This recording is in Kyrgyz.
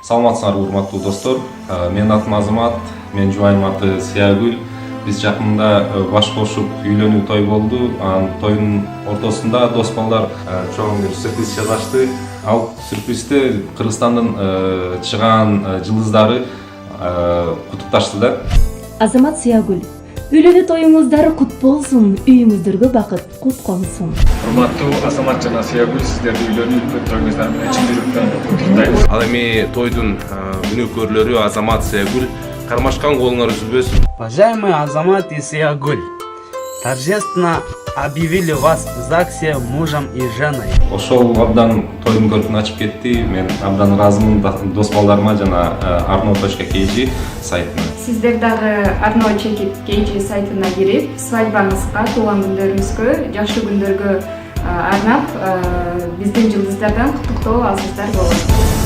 Саламатсыңарбы урматтуу достор. Менин атым Азамат, менин жубайымдын аты Сиягүл. Биз жакында баш кошуп үйлөнүү той болду. Анын тоюнун ортосунда дос балдар чоң бир сюрприз жасашты. Ал сюрпризди Кыргызстандын чыган жылдыздары кутукташты да. Азамат, Сиягүл, үйлөнүү тоюңуздар кут болсун, үйүңүздөргө бакыт кут консун. Урматтуу Азамат жана Сиягүл, сиздерди үйлөнүү тоюңуздар менен чын жүрөктөн куттуктайбыз. Ал эми тойдун күнөөкөрлөрү Азамат, Сиягүл, кармашкан колуңар үзүлбөсүн. Уважаемые Азамат и Сиягүл, торжественно объявили вас в ЗАГСе мужем и женой. Ошол абдан тойдун көркүн ачып кетти. Мен абдан ыраазымын дос балдарыма жана arno.kg сайтына. Сиздер дагы arno.kg сайтына кирип, свадьбаңызга, туулган күндөрүңүзгө, жакшы күндөргө арнап биздин жылдыздардан куттуктоо алсаңыздар болот.